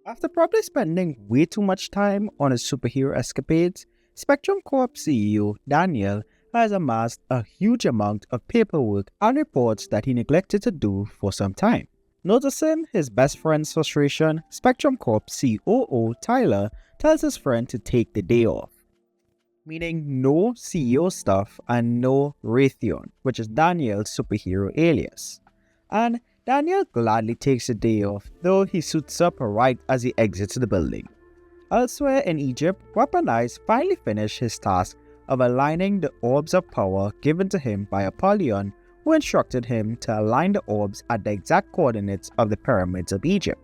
After probably spending way too much time on his superhero escapades, Spectrum Corp CEO Daniel has amassed a huge amount of paperwork and reports that he neglected to do for some time. Noticing his best friend's frustration, Spectrum Corp COO Tyler tells his friend to take the day off, meaning no CEO stuff and no Raytheon, which is Daniel's superhero alias. And Daniel gladly takes the day off, though he suits up right as he exits the building. Elsewhere in Egypt, Weapon Eyez finally finished his task of aligning the orbs of power given to him by Apollyon, who instructed him to align the orbs at the exact coordinates of the pyramids of Egypt.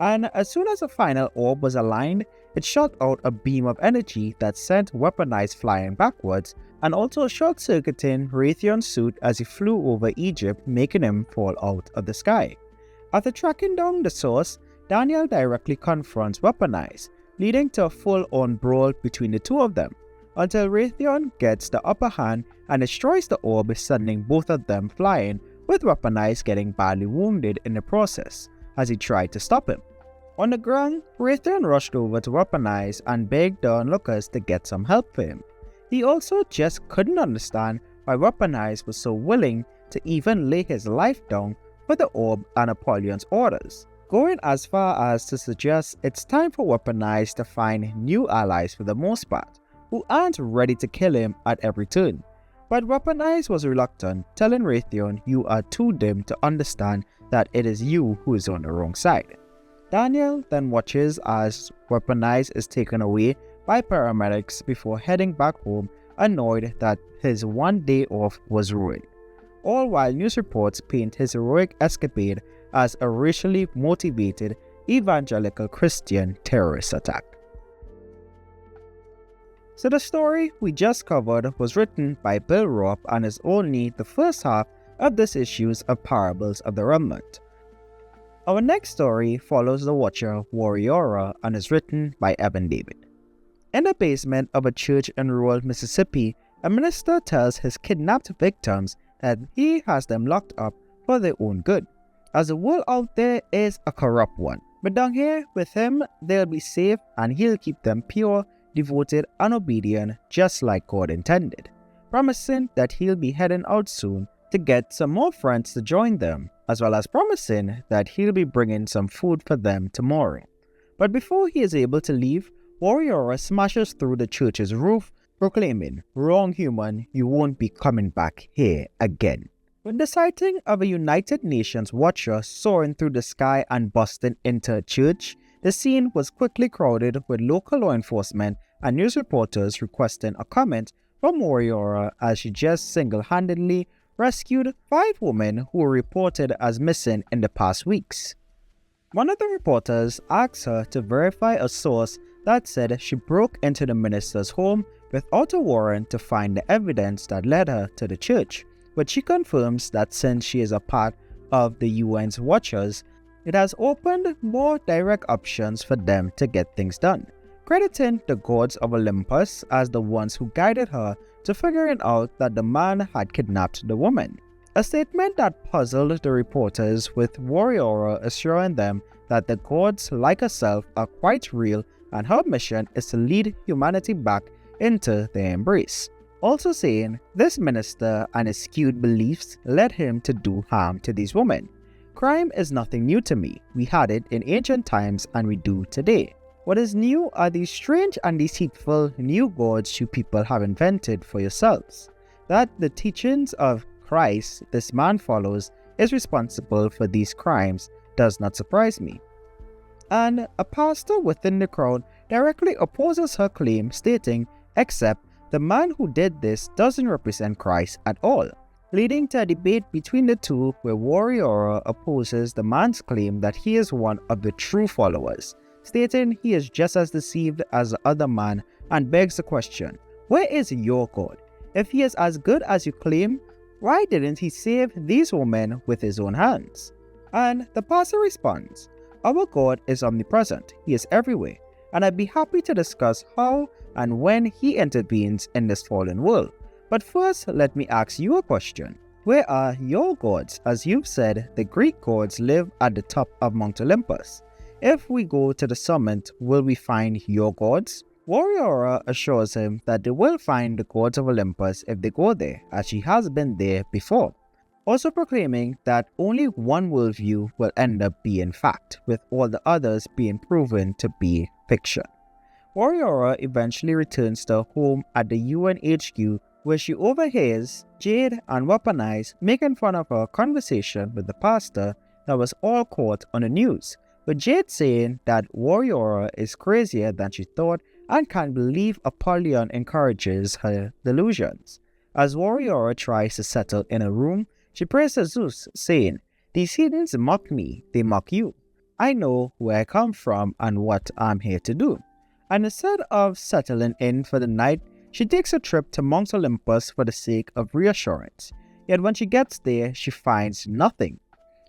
And as soon as the final orb was aligned, it shot out a beam of energy that sent Weapon Eyez flying backwards, and also short-circuiting Raytheon's suit as he flew over Egypt, making him fall out of the sky. After tracking down the source, Daniel directly confronts Weapon Eyez, leading to a full-on brawl between the two of them, until Raytheon gets the upper hand and destroys the orb, sending both of them flying, with Weapon Eyez getting badly wounded in the process as he tried to stop him. On the ground, Raytheon rushed over to Weapon Eyez and begged the onlookers to get some help for him. He also just couldn't understand why Weapon Eyez was so willing to even lay his life down for the orb and Apollyon's orders, going as far as to suggest it's time for Weapon Eyez to find new allies for the most part, who aren't ready to kill him at every turn. But Weapon Eyez was reluctant, telling Raytheon you are too dim to understand that it is you who is on the wrong side. Daniel then watches as Weapon Eyez is taken away by paramedics before heading back home, annoyed that his one day off was ruined, all while news reports paint his heroic escapade as a racially motivated evangelical Christian terrorist attack. So the story we just covered was written by Bill Ropp and is only the first half of this issues of Parables of the Remnant. Our next story follows the Watcher Warriora and is written by Evan David. In the basement of a church in rural Mississippi, a minister tells his kidnapped victims that he has them locked up for their own good, as the world out there is a corrupt one. But down here with him, they'll be safe and he'll keep them pure, devoted and obedient just like God intended, promising that he'll be heading out soon to get some more friends to join them, as well as promising that he'll be bringing some food for them tomorrow. But before he is able to leave, Warriora smashes through the church's roof, proclaiming, "Wrong human, you won't be coming back here again." With the sighting of a United Nations watcher soaring through the sky and busting into a church, the scene was quickly crowded with local law enforcement and news reporters requesting a comment from Warriora as she just single-handedly rescued 5 women who were reported as missing in the past weeks. One of the reporters asked her to verify a source that said she broke into the minister's home without a warrant to find the evidence that led her to the church, but she confirms that since she is a part of the UN's Watchers, it has opened more direct options for them to get things done, crediting the gods of Olympus as the ones who guided her to figuring out that the man had kidnapped the woman. A statement that puzzled the reporters, with Warriora assuring them that the gods like herself are quite real and her mission is to lead humanity back into their embrace. Also saying this minister and his skewed beliefs led him to do harm to these women. Crime is nothing new to me. We had it in ancient times and we do today. What is new are these strange and deceitful new gods you people have invented for yourselves. That the teachings of Christ this man follows is responsible for these crimes does not surprise me. And a pastor within the crowd directly opposes her claim, stating, "Except the man who did this doesn't represent Christ at all," leading to a debate between the two where Warriora opposes the man's claim that he is one of the true followers, stating he is just as deceived as the other man, and begs the question, where is your God? If he is as good as you claim, why didn't he save these women with his own hands? And the pastor responds, "Our God is omnipresent, he is everywhere, and I'd be happy to discuss how and when he intervenes in this fallen world. But first, let me ask you a question. Where are your gods? As you've said, the Greek gods live at the top of Mount Olympus. If we go to the summit, will we find your gods? Warriora assures him that they will find the gods of Olympus if they go there, as she has been there before, also proclaiming that only one worldview will end up being fact, with all the others being proven to be fiction. Warriora eventually returns to her home at the UN HQ, where she overhears Jade and Weapon Eyez making fun of her conversation with the pastor that was all caught on the news, with Jade saying that Warriora is crazier than she thought and can't believe Apollyon encourages her delusions. As Warriora tries to settle in a room, she prays to Zeus, saying, "These heathens mock me, they mock you. I know where I come from and what I'm here to do." And instead of settling in for the night, she takes a trip to Mount Olympus for the sake of reassurance. Yet when she gets there, she finds nothing.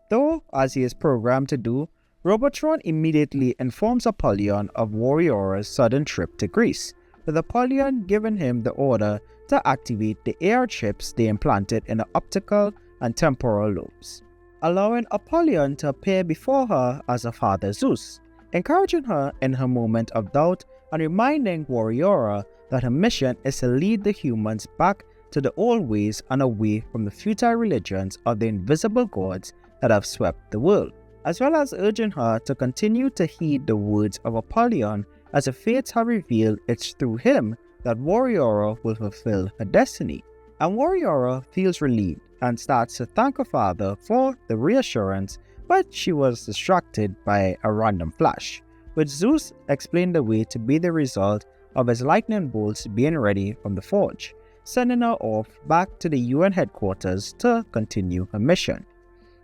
Though, as he is programmed to do, Robotron immediately informs Apollyon of Warriora's sudden trip to Greece, with Apollyon giving him the order to activate the AR chips they implanted in the optical and temporal lobes, allowing Apollyon to appear before her as her father Zeus, encouraging her in her moment of doubt and reminding Warriora that her mission is to lead the humans back to the old ways and away from the futile religions of the invisible gods that have swept the world, as well as urging her to continue to heed the words of Apollyon, as the fates have revealed it's through him that Warriora will fulfill her destiny. And Warriora feels relieved and starts to thank her father for the reassurance, but she was distracted by a random flash, which Zeus explained away to be the result of his lightning bolts being ready from the forge, sending her off back to the UN headquarters to continue her mission.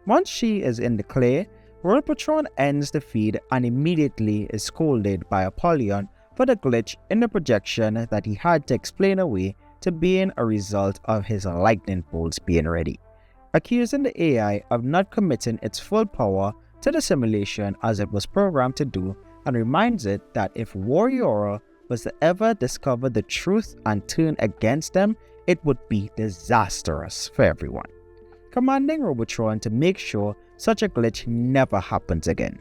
Once she is in the clear, Robotron ends the feed and immediately is scolded by Apollyon for the glitch in the projection that he had to explain away to being a result of his lightning bolts being ready, accusing the AI of not committing its full power to the simulation as it was programmed to do, and reminds it that if Warriora was to ever discover the truth and turn against them, it would be disastrous for everyone, commanding Robotron to make sure such a glitch never happens again.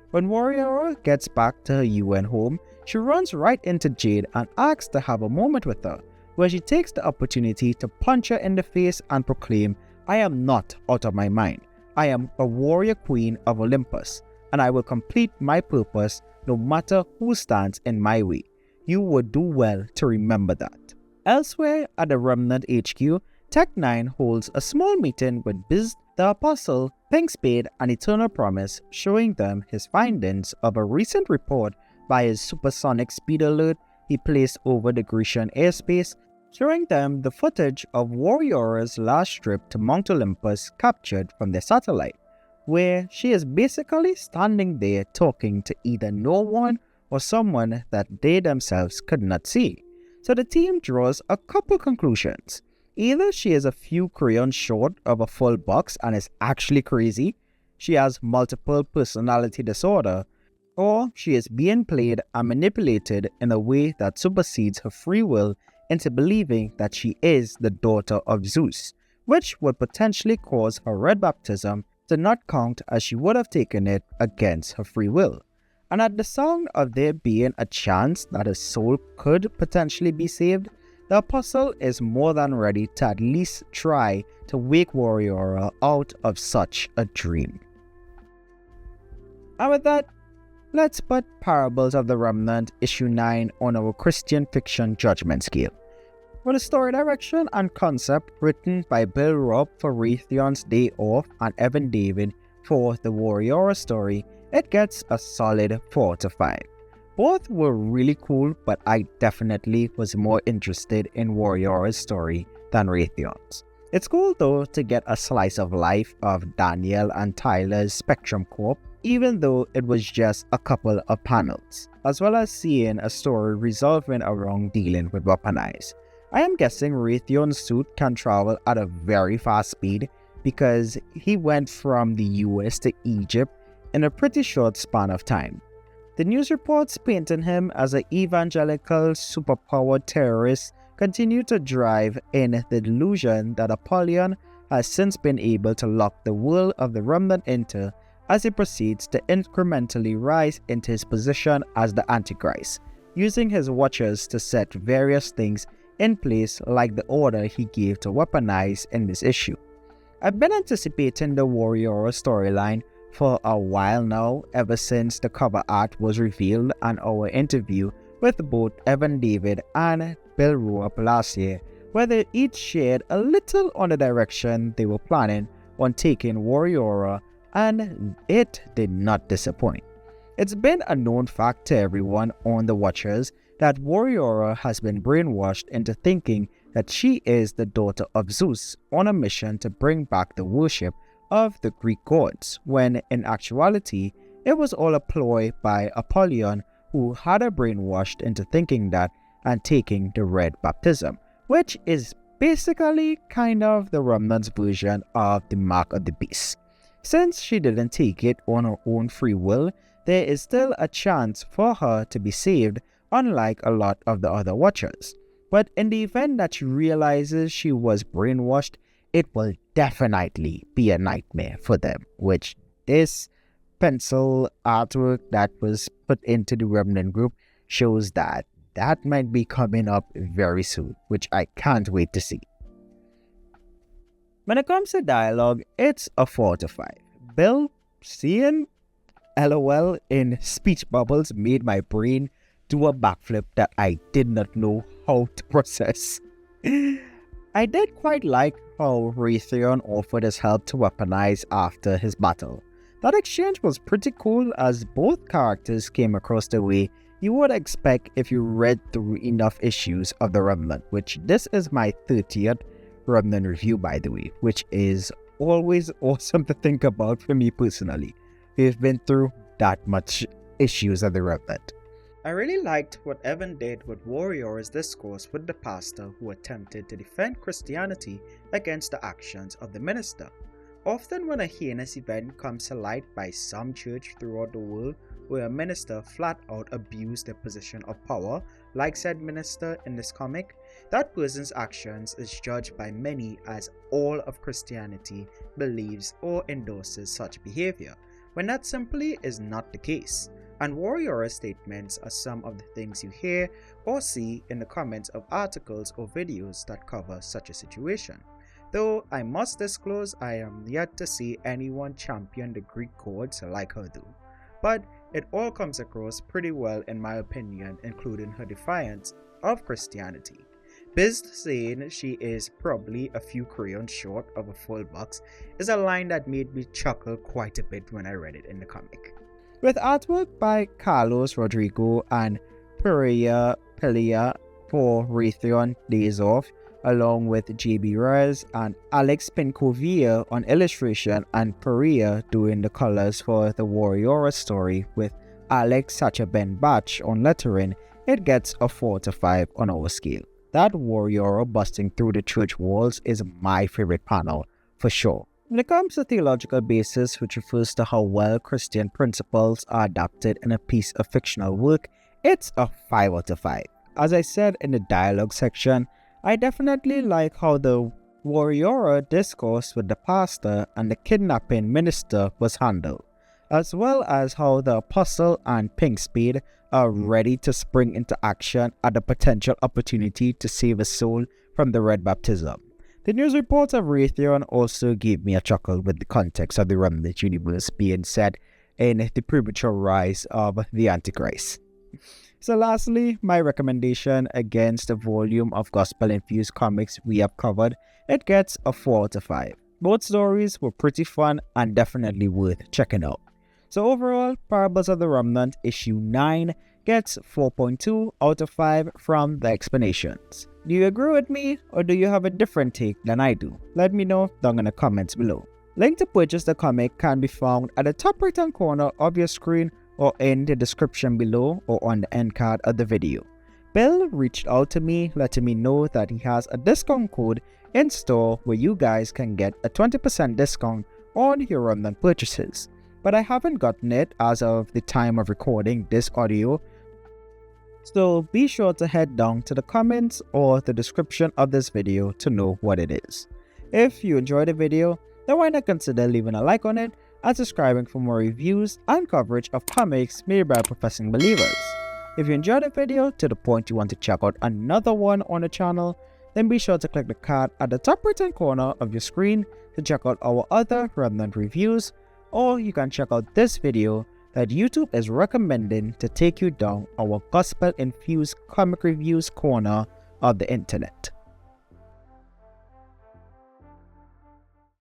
When Warriora gets back to her UN home, she runs right into Jade and asks to have a moment with her, where she takes the opportunity to punch her in the face and proclaim, "I am not out of my mind. I am a warrior queen of Olympus, and I will complete my purpose no matter who stands in my way. You would do well to remember that." Elsewhere at the Remnant HQ, Tech-9 holds a small meeting with Biz, the Apostle, Pink Spade, and Eternal Promise, showing them his findings of a recent report by his supersonic speed alert he placed over the Grecian airspace, showing them the footage of Warriora's last trip to Mount Olympus captured from their satellite, where she is basically standing there talking to either no one or someone that they themselves could not see. So the team draws a couple conclusions. Either she is a few crayons short of a full box and is actually crazy, she has multiple personality disorder, or she is being played and manipulated in a way that supersedes her free will into believing that she is the daughter of Zeus, which would potentially cause her red baptism to not count as she would have taken it against her free will. And at the sound of there being a chance that her soul could potentially be saved, the Apostle is more than ready to at least try to wake Warriora out of such a dream. And with that, let's put Parables of the Remnant issue 9 on our Christian fiction judgment scale. With a story direction and concept written by Bill Robb for Raytheon's Day Off and Evan David for the Warriora story, it gets a solid 4 to 5. Both were really cool, but I definitely was more interested in Warriora's story than Raytheon's. It's cool though to get a slice of life of Daniel and Tyler's Spectrum Corp, even though it was just a couple of panels, as well as seeing a story resolving around dealing with Weapon Eyez. I am guessing Raytheon's suit can travel at a very fast speed because he went from the US to Egypt in a pretty short span of time. The news reports painting him as an evangelical superpowered terrorist continue to drive in the delusion that Apollyon has since been able to lock the world of the Remnant into, as he proceeds to incrementally rise into his position as the Antichrist, using his watchers to set various things in place like the order he gave to Weapon Eyez in this issue. I've been anticipating the Warriora storyline for a while now, ever since the cover art was revealed and our interview with both Evan David and Bill Roop last year, where they each shared a little on the direction they were planning on taking Warriora, and it did not disappoint. It's been a known fact to everyone on the Watchers that Warriora has been brainwashed into thinking that she is the daughter of Zeus on a mission to bring back the worship of the Greek gods, when in actuality it was all a ploy by Apollyon, who had her brainwashed into thinking that and taking the red baptism, which is basically kind of the Remnant's version of the mark of the beast. Since she didn't take it on her own free will, there is still a chance for her to be saved, unlike a lot of the other Watchers. But in the event that she realizes she was brainwashed, it will definitely be a nightmare for them, which this pencil artwork that was put into the Remnant group shows that might be coming up very soon, which I can't wait to see. When it comes to dialogue, it's a 4 to 5. Bill seeing LOL in speech bubbles made my brain do a backflip that I did not know how to process. I did quite like how Raytheon offered his help to Weapon Eyez after his battle. That exchange was pretty cool, as both characters came across the way you would expect if you read through enough issues of the Remnant, which this is my 30th Remnant review, by the way, which is always awesome to think about for me personally. We've been through that much issues of the Remnant. I really liked what Evan did with Warriora's discourse with the pastor who attempted to defend Christianity against the actions of the minister. Often when a heinous event comes to light by some church throughout the world where a minister flat out abused their position of power, like said minister in this comic, that person's actions is judged by many as all of Christianity believes or endorses such behavior, when that simply is not the case. And Warriora's statements are some of the things you hear or see in the comments of articles or videos that cover such a situation. Though I must disclose I am yet to see anyone champion the Greek gods like her do. But it all comes across pretty well in my opinion, including her defiance of Christianity. Biz saying she is probably a few crayons short of a full box is a line that made me chuckle quite a bit when I read it in the comic. With artwork by Carlos Rodrigo and Perea Pelia for Raytheon Days Off, along with JB Reyes and Alex Pincovia on illustration and Perea doing the colors for the Warriora story, with Alex Sacha-Ben-Batch on lettering, it gets a 4 to 5 on our scale. That Warriora busting through the church walls is my favorite panel, for sure. When it comes to theological basis, which refers to how well Christian principles are adapted in a piece of fictional work, it's a 5 out of 5. As I said in the dialogue section, I definitely like how the Warriora discourse with the pastor and the kidnapping minister was handled, as well as how the apostle and Pink Spade are ready to spring into action at the potential opportunity to save a soul from the red baptism. The news reports of Raytheon also gave me a chuckle with the context of the Remnant universe being set in the premature rise of the Antichrist. So lastly, my recommendation against the volume of gospel-infused comics we have covered, it gets a 4 out of 5. Both stories were pretty fun and definitely worth checking out. So overall, Parables of the Remnant issue 9 gets 4.2 out of 5 from the Xplanations. Do you agree with me, or do you have a different take than I do? Let me know down in the comments below. Link to purchase the comic can be found at the top right hand corner of your screen or in the description below or on the end card of the video. Bill reached out to me letting me know that he has a discount code in store where you guys can get a 20% discount on your Remnant purchases. But I haven't gotten it as of the time of recording this audio, so be sure to head down to the comments or the description of this video to know what it is. If you enjoyed the video, then why not consider leaving a like on it and subscribing for more reviews and coverage of comics made by professing believers. If you enjoyed the video to the point you want to check out another one on the channel, then be sure to click the card at the top right hand corner of your screen to check out our other Remnant reviews, or you can check out this video that YouTube is recommending to take you down our gospel infused comic reviews corner of the internet.